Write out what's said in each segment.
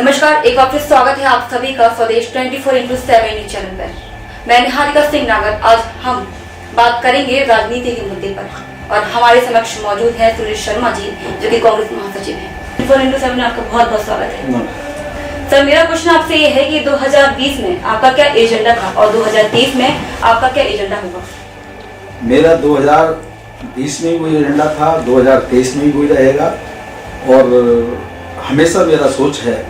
नमस्कार, एक बार फिर स्वागत है आप सभी का स्वदेश 24x7 न्यूज चैनल पर। मैं निहारिका सिंह नागर। आज हम बात करेंगे राजनीति के मुद्दे पर और हमारे समक्ष मौजूद है सुरेश शर्मा जी, जो कि कांग्रेस महासचिव हैं। 24x7 में आपका बहुत बहुत स्वागत है। सर, मेरा क्वेश्चन आपसे ये है कि 2020 में आपका क्या एजेंडा था और 2023 में आपका क्या एजेंडा होगा? मेरा 2020 में वही एजेंडा था, 2023 में भी वही रहेगा और हमेशा मेरा सोच है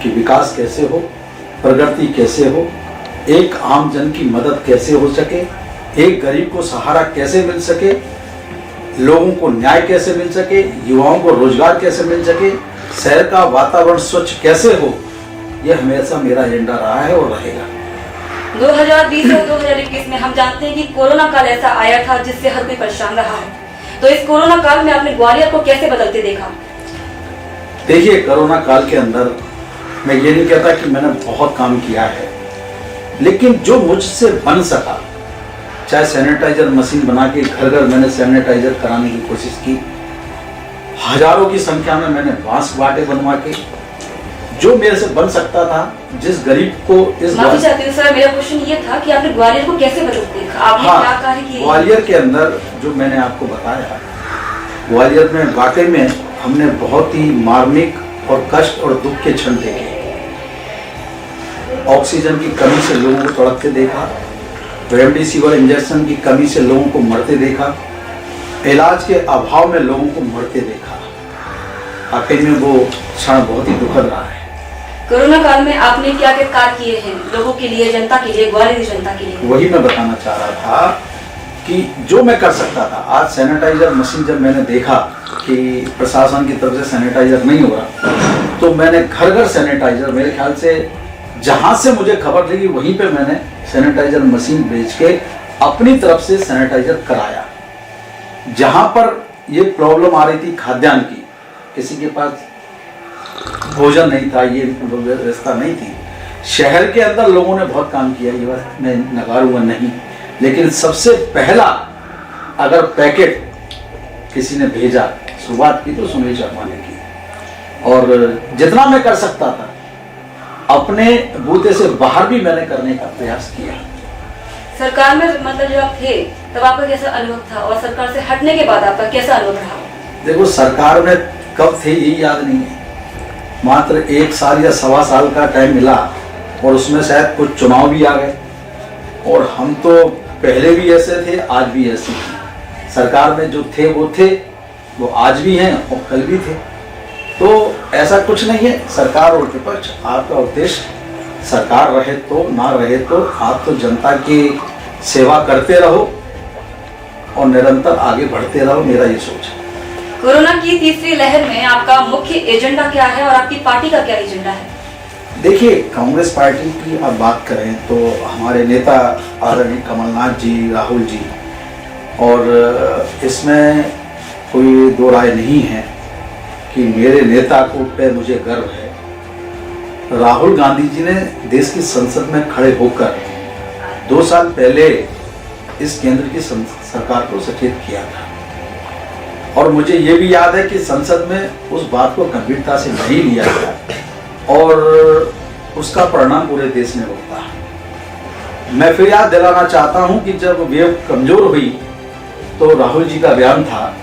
कि विकास कैसे हो, प्रगति कैसे हो, एक आम जन की मदद कैसे हो सके, एक गरीब को सहारा कैसे मिल सके, लोगों को न्याय कैसे मिल सके, युवाओं को रोजगार कैसे मिल सके, शहर का वातावरण स्वच्छ कैसे हो, यह हमेशा मेरा एजेंडा रहा है और रहेगा। 2020 और 2021 में हम जानते हैं कि कोरोना काल ऐसा आया था जिससे हर कोई परेशान रहा है। तो इस कोरोना काल में आपने ग्वालियर को कैसे बदलते देखा? देखिए, कोरोना काल के अंदर मैं ये नहीं कहता कि मैंने बहुत काम किया है, लेकिन जो मुझसे बन सका, चाहे सैनिटाइजर मशीन बना के घर घर मैंने सैनिटाइजर कराने की कोशिश की, हजारों की संख्या में मैंने बांस बाटे बनवा के, जो मेरे से बन सकता था, जिस गरीब को इस माफी चाहती हूँ सर, मेरा क्वेश्चन ये था कि आपने ग्वालियर को कैसे बदलते देखा? आपने क्या कार्य किए? ग्वालियर के अंदर जो मैंने आपको बताया, ग्वालियर में वाकई में हमने बहुत ही मार्मिक और कष्ट और दुख के क्षण देखे। ऑक्सीजन की कमी से लोगों को तड़पते देखा, रेमडेसिविर इंजेक्शन की कमी से लोगों को मरते देखा, इलाज के अभाव में लोगों को मरते देखा। वाकई में वो क्षण बहुत ही दुखद रहा है। कोरोना काल में आपने क्या क्या कार्य किए हैं लोगों के लिए, जनता के लिए, ग्वालियर की जनता के लिए? वही मैं बताना चाह रहा था कि जो मैं कर सकता था, आज सैनिटाइजर मशीन जब मैंने देखा कि प्रशासन की तरफ से सैनिटाइजर नहीं हो रहा, तो मैंने घर घर सैनिटाइजर, मेरे ख्याल से जहां से मुझे खबर लगी वहीं पे मैंने सैनिटाइजर मशीन बेच के अपनी तरफ से सैनिटाइजर कराया। जहां पर ये प्रॉब्लम आ रही थी खाद्यान्न की, किसी के पास भोजन नहीं था, ये व्यवस्था नहीं थी, शहर के अंदर लोगों ने बहुत काम किया, ये बात मैं नकारूंगा नहीं, लेकिन सबसे पहला अगर पैकेट किसी ने भेजा, शुरुआत की तो सुनील शर्मा ने की। और जितना मैं कर सकता था अपने बूते से बाहर भी मैंने करने का प्रयास किया। सरकार में मतलब जब आप थे तब आपका कैसा अनुभव था और सरकार से हटने के बाद आपका कैसा अनुभव रहा? देखो, सरकार में कब थे यही याद नहीं है, मात्र 1 साल या 1.25 साल का टाइम मिला और उसमें शायद कुछ चुनाव भी आ गए और हम तो पहले भी ऐसे थे, आज भी ऐसे थे। सरकार में जो थे वो आज भी हैं और कल भी थे, तो ऐसा कुछ नहीं है सरकार और विपक्ष। आपका उद्देश्य सरकार रहे तो ना रहे तो आप तो जनता की सेवा करते रहो और निरंतर आगे बढ़ते रहो, मेरा ये सोच है। कोरोना की तीसरी लहर में आपका मुख्य एजेंडा क्या है और आपकी पार्टी का क्या एजेंडा है? देखिए, कांग्रेस पार्टी की अब बात करें तो हमारे नेता आदरणीय कमलनाथ जी, राहुल जी, और इसमें कोई दो राय नहीं है कि मेरे नेता को पे मुझे गर्व है। राहुल गांधी जी ने देश की संसद में खड़े होकर 2 साल पहले इस केंद्र की सरकार को सचेत किया था और मुझे ये भी याद है कि संसद में उस बात को गंभीरता से नहीं लिया गया और उसका परिणाम पूरे देश में होता है। मैं फिर याद दिलाना चाहता हूं कि जब वेव कमजोर हुई तो राहुल जी का बयान था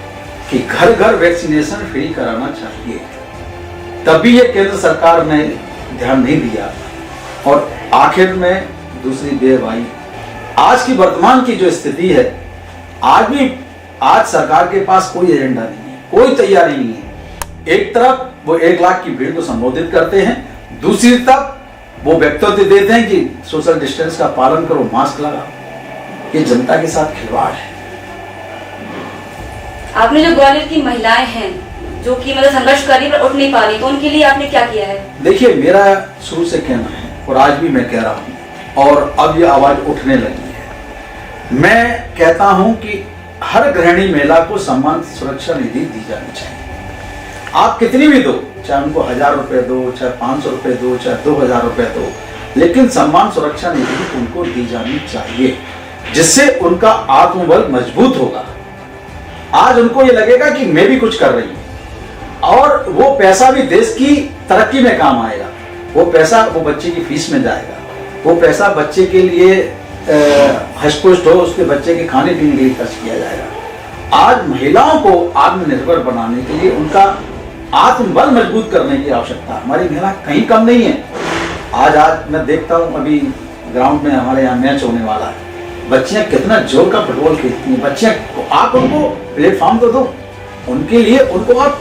कि घर घर वैक्सीनेशन फ्री कराना चाहिए, तब भी ये केंद्र सरकार ने ध्यान नहीं दिया और आखिर में दूसरी वेव आई। आज की वर्तमान की जो स्थिति है, आज सरकार के पास कोई एजेंडा नहीं है, कोई तैयारी नहीं है। एक तरफ वो 1 लाख की भीड़ को संबोधित करते हैं, दूसरी तरफ वो वक्तव्य देते हैं कि सोशल डिस्टेंस का पालन करो, मास्क लगाओ। ये जनता के साथ खिलवाड़ है। आपने जो ग्वालियर की महिलाएं हैं जो कि मतलब संघर्ष कर रही पर उठ नहीं पा रही, तो उनके लिए आपने क्या किया है? देखिए, मेरा शुरू से कहना है और आज भी मैं कह रहा हूं और अब ये आवाज उठने लगी है। मैं कहता हूं कि हर गृहिणी महिला को सम्मान सुरक्षा निधि दी जानी चाहिए। आप कितनी भी दो, चाहे उनको 1000 रुपए दो, चाहे 500 रुपए दो, चाहे 2000 रुपए दो, लेकिन सम्मान सुरक्षा निधि उनको दी जानी चाहिए, जिससे उनका आत्मबल मजबूत होगा। आज उनको ये लगेगा कि मैं भी कुछ कर रही हूं। और वो पैसा भी देश की तरक्की में काम आएगा। वो पैसा वो बच्चे की फीस में जाएगा, वो पैसा बच्चे के लिए हष्टपुष्ट हो, उसके बच्चे के खाने पीने के लिए खर्च किया जाएगा। आज महिलाओं को आत्मनिर्भर बनाने के लिए उनका आत्मबल मजबूत करने की आवश्यकता है। हमारी महिला कहीं कम नहीं है। आज मैं देखता हूँ, अभी ग्राउंड में हमारे यहाँ मैच होने वाला है, बच्चियां कितना जोर का फुटबॉल खेलती हैं। बच्चियां, आप उनको प्लेटफॉर्म तो दो, उनके लिए उनको आप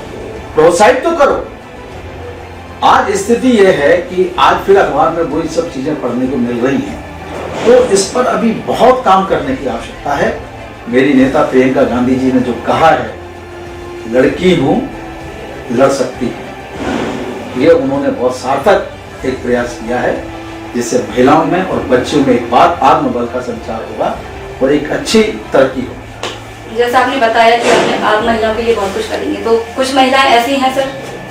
प्रोत्साहित तो करो। आज स्थिति यह है कि आज फिर अखबार में वही सब चीजें पढ़ने को मिल रही हैं, तो इस पर अभी बहुत काम करने की आवश्यकता है। मेरी नेता प्रियंका गांधी जी ने जो कहा है, लड़की हूं लड़ सकती है, ये उन्होंने बहुत सार्थक एक प्रयास किया है, जिससे महिलाओं में और बच्चों में एक बार आत्मबल का संचार होगा और एक अच्छी तरक्की होगी। जैसा आपने बताया कि आप महिलाओं के लिए बहुत कुछ करेंगे, तो कुछ महिलाएं ऐसी हैं सर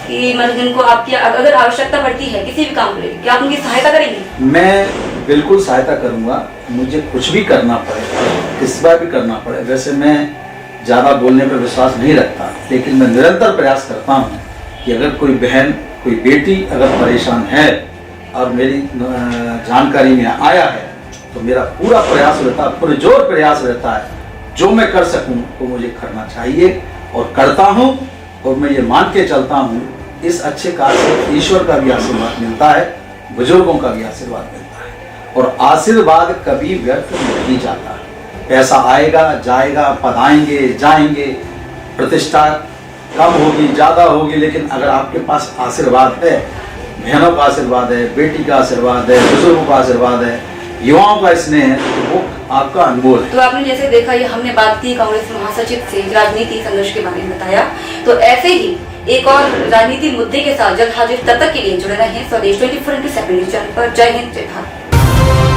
कि मतलब जिनको आपकी अगर आवश्यकता पड़ती है किसी भी काम को लेकर, क्या आप उनकी सहायता करेंगे? मैं बिल्कुल सहायता करूंगा। मुझे कुछ भी करना पड़े, किस बार भी करना पड़े। वैसे मैं ज़्यादा बोलने पर विश्वास नहीं रखता, लेकिन मैं निरंतर प्रयास करता हूँ कि अगर कोई बहन, कोई बेटी अगर परेशान है और मेरी जानकारी में आया है, तो मेरा पूरा प्रयास रहता है, पुरजोर प्रयास रहता है, जो मैं कर सकूं तो मुझे करना चाहिए और करता हूं। और मैं ये मान के चलता हूं, इस अच्छे कार्य से ईश्वर का भी आशीर्वाद मिलता है, बुजुर्गों का भी आशीर्वाद मिलता है, और आशीर्वाद कभी व्यर्थ नहीं जाता। पैसा आएगा जाएगा, पद आएंगे जाएंगे, प्रतिष्ठा कम होगी ज़्यादा होगी, लेकिन अगर आपके पास आशीर्वाद है, बहनों का आशीर्वाद है, बेटी का आशीर्वाद है, बुजुर्गों का आशीर्वाद है, युवाओं का स्नेह है, तो वो आपका अनमोल है। तो आपने जैसे देखा, ये हमने बात की कांग्रेस महासचिव से, राजनीति संघर्ष के बारे में बताया, तो ऐसे ही एक और राजनीति मुद्दे के साथ जल्द हाजिर, तब तक के लिए जुड़े रहें स्वदेश 24x7 न्यूज़ चैनल पर। जय हिंद, जय भारत।